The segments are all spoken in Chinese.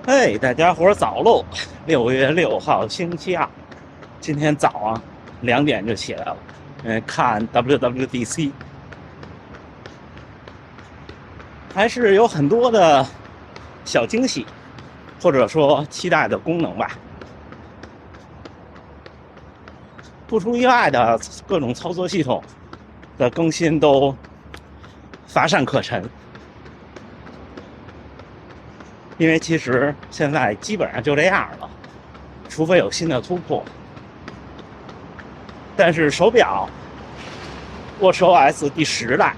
嘿，大家伙儿早喽！6月6号星期二，今天早上2点就起来了，看 WWDC，还是有很多的小惊喜，或者说期待的功能吧。不出意外的，各种操作系统的更新都乏善可陈。因为其实现在基本上就这样了，除非有新的突破。但是手表 WatchOS 第10代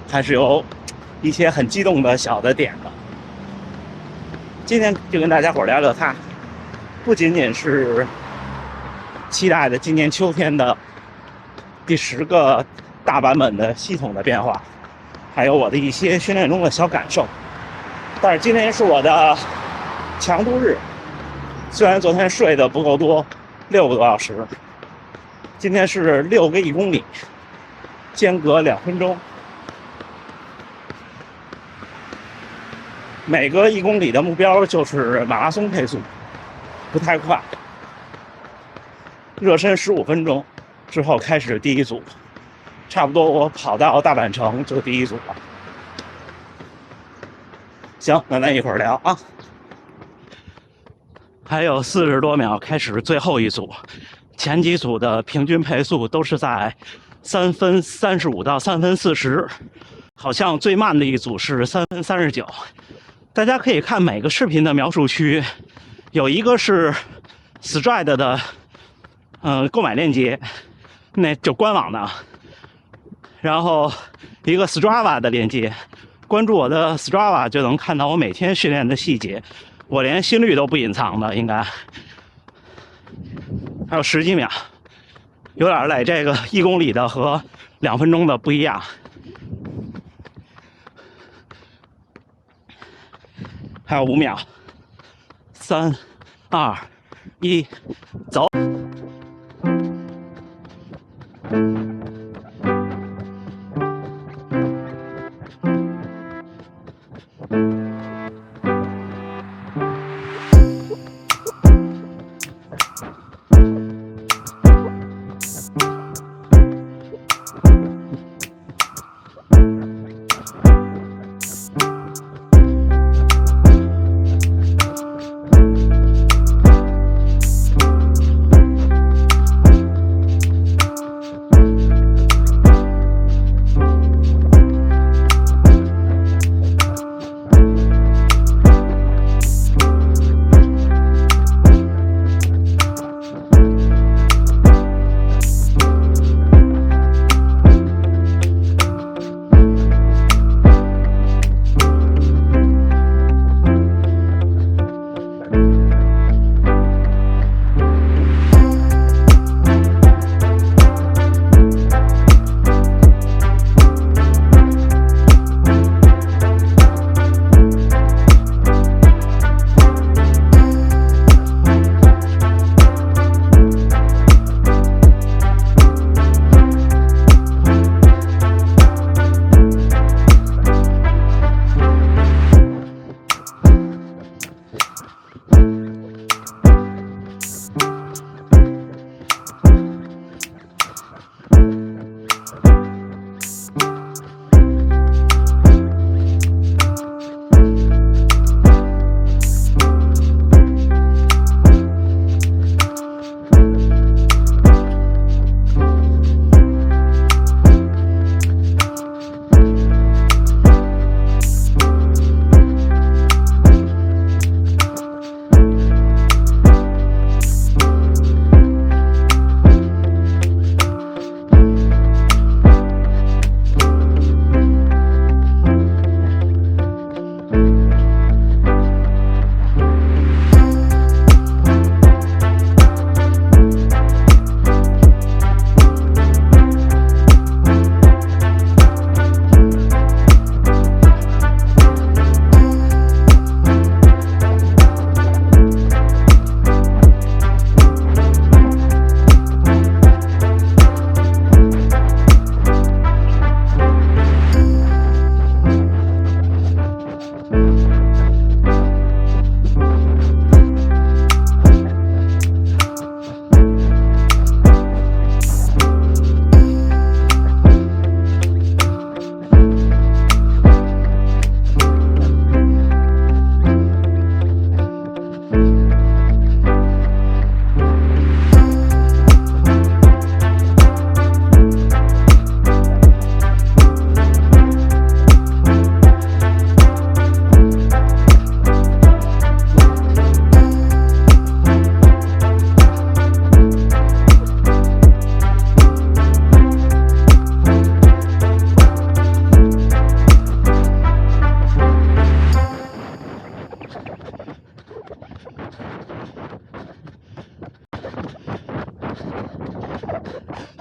还是有一些很激动的小的点的。今天就跟大家伙聊聊它，不仅仅是期待的今年秋天的第10个大版本的系统的变化，还有我的一些训练中的小感受。但是今天是我的强度日，虽然昨天睡得不够多，6个多小时，今天是6个1公里，间隔2分钟，每个1公里的目标就是马拉松配速，不太快。热身15分钟之后开始第一组，差不多我跑到大阪城就第一组了。行，那咱一会儿聊啊。还有40多秒开始最后一组，前几组的平均配速都是在3分35到3分40，好像最慢的一组是3分39。大家可以看每个视频的描述区，有一个是 Stride 的购买链接，那就官网的，然后一个 Strava 的链接。关注我的 Strava 就能看到我每天训练的细节，我连心率都不隐藏的，应该还有10几秒，有点累。这个1公里的和2分钟的不一样。还有5秒，3、2、1，走。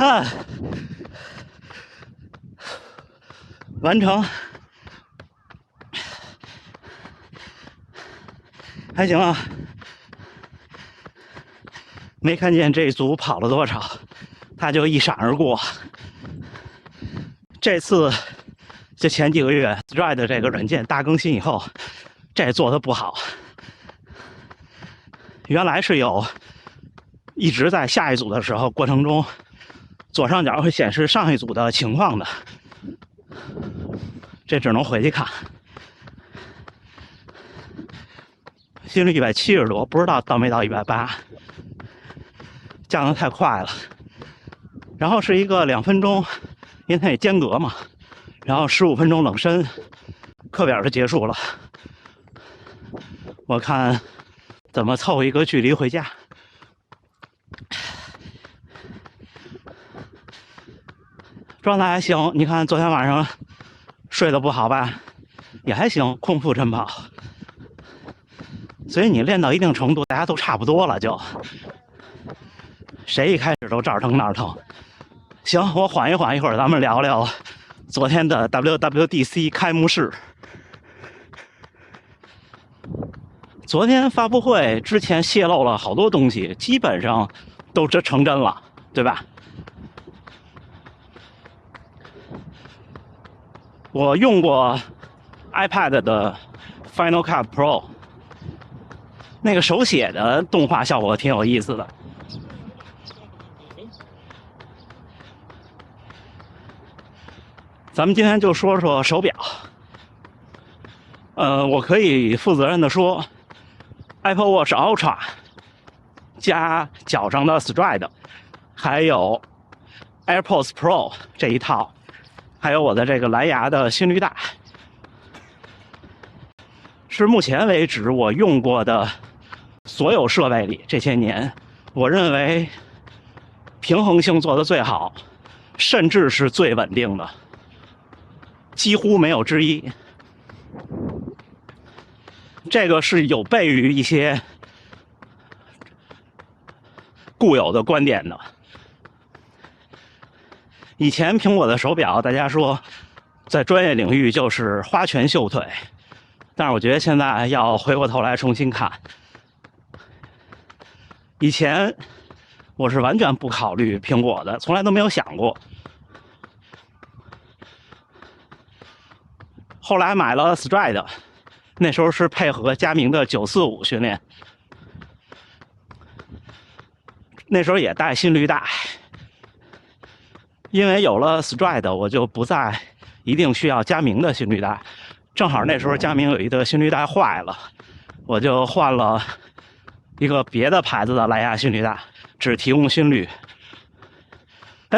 啊，完成，还行啊。没看见这组跑了多少，他就一闪而过。这次就前几个月 Stride 这个软件大更新以后，这做的不好。原来是有一直在下一组的时候过程中，左上角会显示上一组的情况的，这只能回去看。心率170多，不知道到没到180，降得太快了。然后是一个2分钟，因为它也间隔嘛，然后15分钟冷身，课表就结束了。我看怎么凑一个距离回家。状态还行，你看昨天晚上睡得不好吧，也还行，空腹晨跑。所以你练到一定程度，大家都差不多了，就谁一开始都这儿疼那儿疼。行，我缓一缓，一会儿咱们聊聊昨天的 WWDC 开幕式。昨天发布会之前泄露了好多东西，基本上都成真了，对吧？我用过 iPad 的 Final Cut Pro， 那个手写的动画效果挺有意思的。咱们今天就说说手表。我可以负责任的说 ，Apple Watch Ultra 加脚上的 Stride， 还有 AirPods Pro 这一套，还有我的这个蓝牙的心率带，是目前为止我用过的所有设备里，这些年我认为平衡性做得最好，甚至是最稳定的，几乎没有之一。这个是有悖于一些固有的观点的。以前苹果的手表，大家说在专业领域就是花拳绣腿，但是我觉得现在要回过头来重新看。以前我是完全不考虑苹果的，从来都没有想过。后来买了 Stride， 那时候是配合佳明的945训练，那时候也带心率带。因为有了 Stride， 我就不再一定需要佳明的心率带。正好那时候佳明有一个心率带坏了，我就换了一个别的牌子的蓝牙心率带，只提供心率。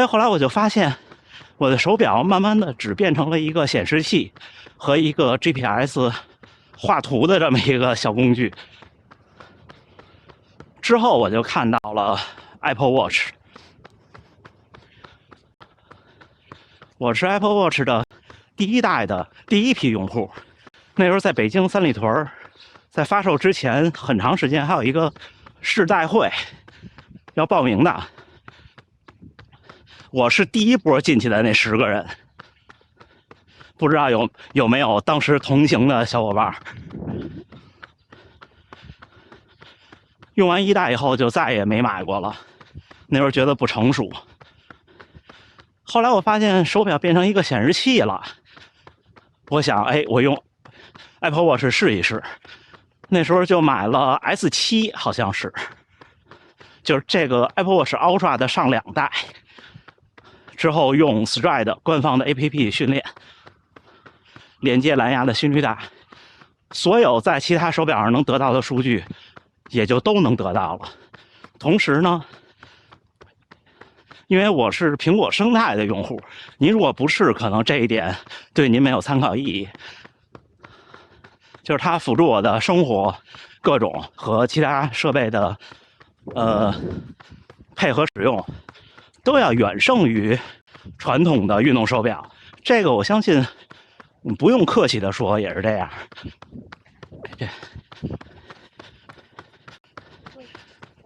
后来我就发现，我的手表慢慢的只变成了一个显示器和一个 GPS 画图的这么一个小工具。之后我就看到了 Apple Watch。我是 Apple Watch 的第一代的第一批用户，那时候在北京三里屯，在发售之前很长时间还有一个试戴会要报名的，我是第一波进去的那10个人，不知道有没有当时同行的小伙伴。用完1代以后就再也没买过了，那时候觉得不成熟。后来我发现手表变成一个显示器了，我想，我用 Apple Watch 试一试。那时候就买了 S7， 好像是，就是这个 Apple Watch Ultra 的上2代。之后用 Stride 官方的 APP 训练，连接蓝牙的心率带，所有在其他手表上能得到的数据，也就都能得到了。同时呢，因为我是苹果生态的用户，您如果不是，可能这一点对您没有参考意义。就是它辅助我的生活各种和其他设备的配合使用，都要远胜于传统的运动手表。这个我相信不用客气的说也是这样。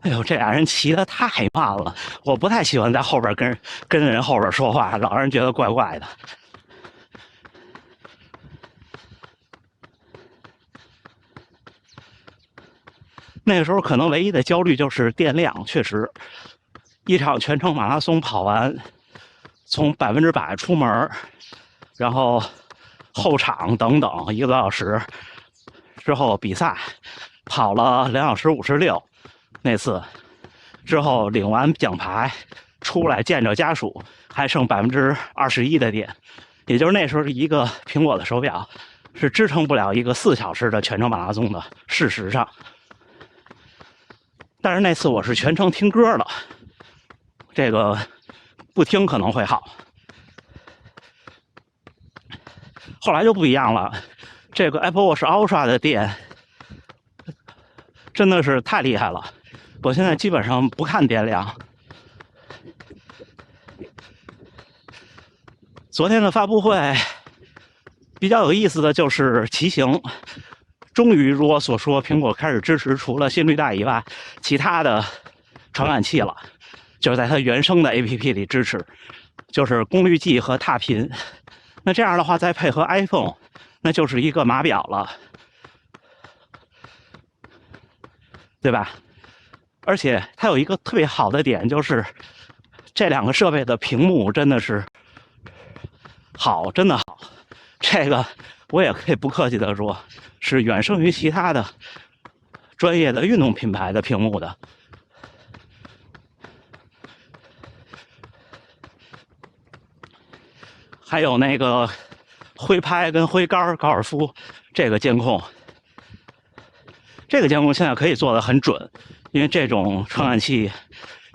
哎呦，这俩人骑得太慢了，我不太喜欢在后边跟人后边说话，老让人觉得怪怪的。那个时候可能唯一的焦虑就是电量，确实，一场全程马拉松跑完，从100%出门，然后后场等等1个多小时之后比赛，跑了2小时56，那次之后领完奖牌出来见着家属，还剩21%的电，也就是那时候一个苹果的手表是支撑不了一个4小时的全程马拉松的，事实上。但是那次我是全程听歌了，这个不听可能会好。后来就不一样了，这个 Apple Watch Ultra 的电真的是太厉害了，我现在基本上不看电量。昨天的发布会比较有意思的就是骑行。终于如我所说，苹果开始支持除了心率带以外其他的传感器了，就是在它原生的 APP 里支持，就是功率计和踏频。那这样的话再配合 iPhone， 那就是一个码表了，对吧？而且它有一个特别好的点，就是这两个设备的屏幕真的是好，真的好。这个我也可以不客气的说，是远胜于其他的专业的运动品牌的屏幕的。还有那个挥拍跟挥杆高尔夫这个监控，这个监控现在可以做得很准，因为这种传感器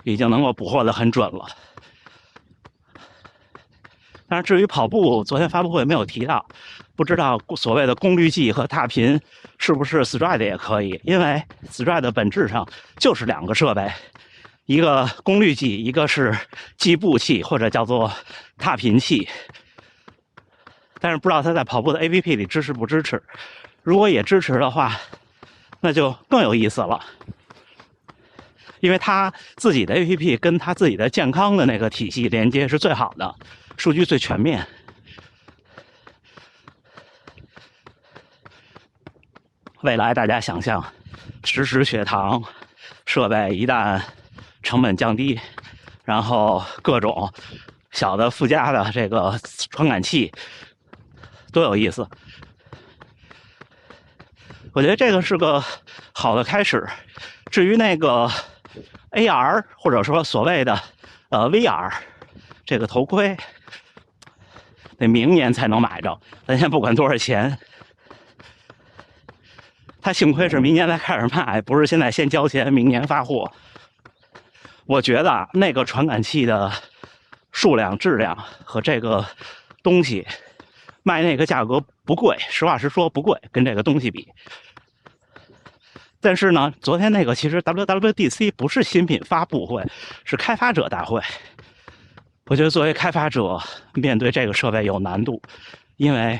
已经能够捕获得很准了。但是至于跑步，昨天发布会没有提到，不知道所谓的功率计和踏频是不是 Stride 也可以，因为 Stride 本质上就是2个设备，一个功率计，一个是计步器或者叫做踏频器。但是不知道它在跑步的 APP 里支持不支持，如果也支持的话，那就更有意思了。因为它自己的 APP 跟它自己的健康的那个体系连接是最好的，数据最全面。未来大家想象，实时血糖设备一旦成本降低，然后各种小的附加的这个传感器，多有意思！我觉得这个是个好的开始。至于那个 AR 或者说所谓的VR 这个头盔，得明年才能买着，咱先不管多少钱。他幸亏是明年才开始卖，不是现在先交钱，明年发货。我觉得那个传感器的数量、质量和这个东西卖那个价格不贵，实话实说不贵，跟这个东西比。但是呢，昨天那个其实 WWDC 不是新品发布会，是开发者大会。我觉得作为开发者面对这个设备有难度，因为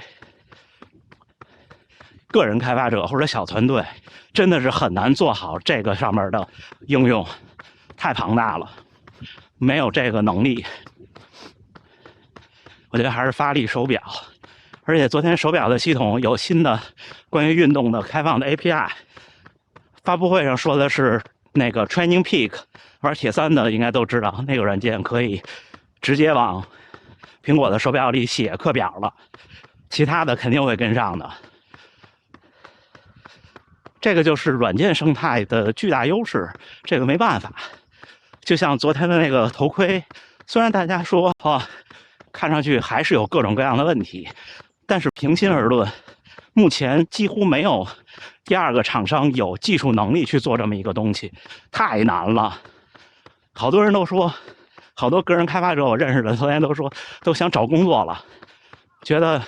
个人开发者或者小团队真的是很难做好这个上面的应用，太庞大了，没有这个能力。我觉得还是发力手表，而且昨天手表的系统有新的关于运动的开放的 API。发布会上说的是那个 Training Peak， 玩铁三的应该都知道，那个软件可以直接往苹果的手表里写课表了，其他的肯定会跟上的。这个就是软件生态的巨大优势，这个没办法。就像昨天的那个头盔，虽然大家说看上去还是有各种各样的问题，但是平心而论，目前几乎没有第二个厂商有技术能力去做这么一个东西，太难了。好多人都说，好多个人开发者我认识的昨天都说都想找工作了，觉得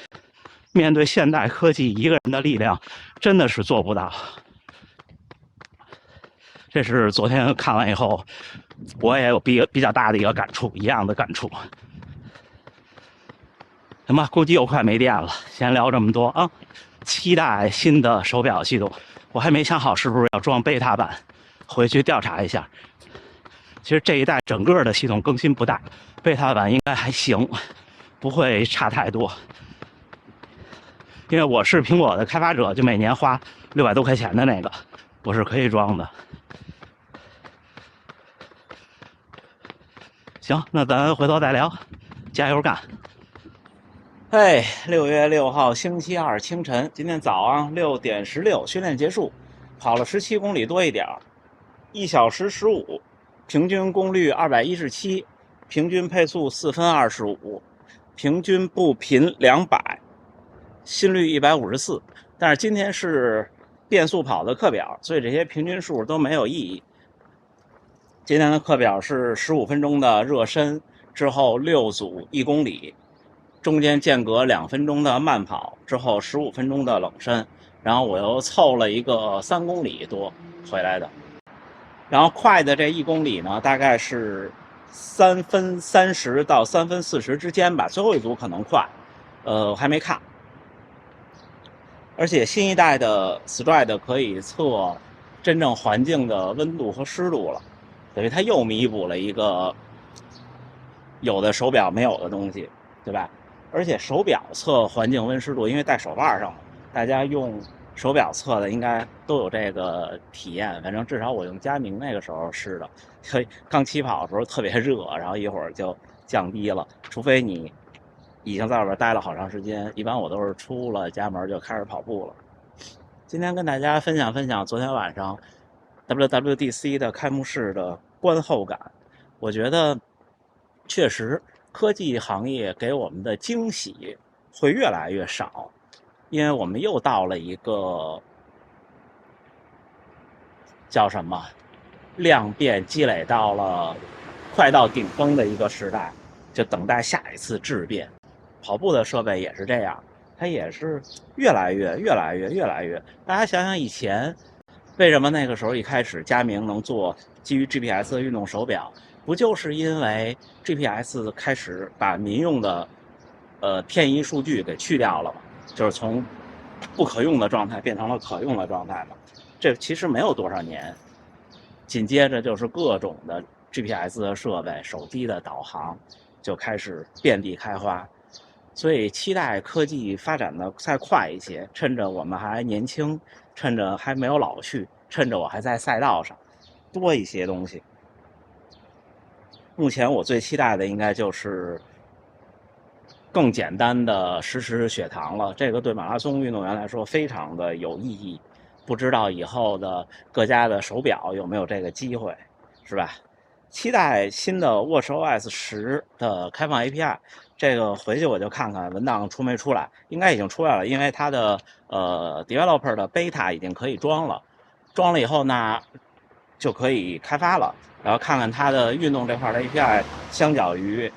面对现代科技一个人的力量真的是做不到。这是昨天看完以后我也有比较大的一个感触，一样的感触。行吧，估计又快没电了，先聊这么多啊！期待新的手表系统，我还没想好是不是要装贝塔版，回去调查一下。其实这一代整个的系统更新不大，贝塔版应该还行，不会差太多。因为我是苹果的开发者，就每年花600多块钱的那个，我是可以装的。行，那咱回头再聊，加油干！嘿，6月6号星期二清晨，今天早上6点16训练结束，跑了17公里多一点，1小时15，平均功率217，平均配速4分25，平均步频200，心率154。但是今天是变速跑的课表，所以这些平均数都没有意义。今天的课表是15分钟的热身，之后6组1公里，中间间隔2分钟的慢跑，之后15分钟的冷身，然后我又凑了一个3公里多回来的。然后快的这1公里呢，大概是3分30到3分40之间吧，最后一组可能快，我还没看。而且新一代的 Stride 可以测真正环境的温度和湿度了，等于它又弥补了一个有的手表没有的东西，对吧？而且手表测环境温湿度，因为戴手腕上，大家用手表测的应该都有这个体验。反正至少我用佳明那个时候是的，所以刚起跑的时候特别热，然后一会儿就降低了。除非你已经在外边待了好长时间，一般我都是出了家门就开始跑步了。今天跟大家分享分享昨天晚上 WWDC 的开幕式的观后感。我觉得确实科技行业给我们的惊喜会越来越少，因为我们又到了一个叫什么量变积累到了快到顶峰的一个时代，就等待下一次质变。跑步的设备也是这样，它也是越来越。大家想想以前，为什么那个时候一开始佳明能做基于 GPS 的运动手表，不就是因为 GPS 开始把民用的偏移数据给去掉了嘛？就是从不可用的状态变成了可用的状态嘛。这其实没有多少年，紧接着就是各种的 GPS 的设备、手机的导航就开始遍地开花。所以期待科技发展的再快一些，趁着我们还年轻，趁着还没有老去，趁着我还在赛道上，多一些东西。目前我最期待的应该就是更简单的实血糖了，这个对马拉松运动员来说非常的有意义。不知道以后的各家的手表有没有这个机会，是吧？期待新的 watchOS 10的开放 API， 这个回去我就看看文档出没出来，应该已经出来了，因为它的developer 的 beta 已经可以装了，装了以后呢就可以开发了，然后看看它的运动这块的 API 相较于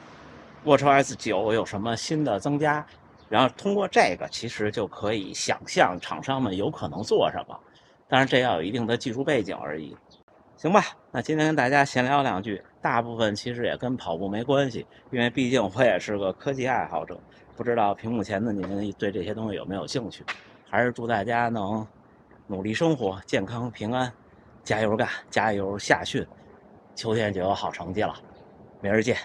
watchOS 9有什么新的增加，然后通过这个其实就可以想象厂商们有可能做什么，当然这要有一定的技术背景而已。行吧，那今天跟大家闲聊2句，大部分其实也跟跑步没关系，因为毕竟我也是个科技爱好者。不知道屏幕前的您对这些东西有没有兴趣？还是祝大家能努力生活，健康平安，加油干，加油下训，秋天就有好成绩了。明儿见。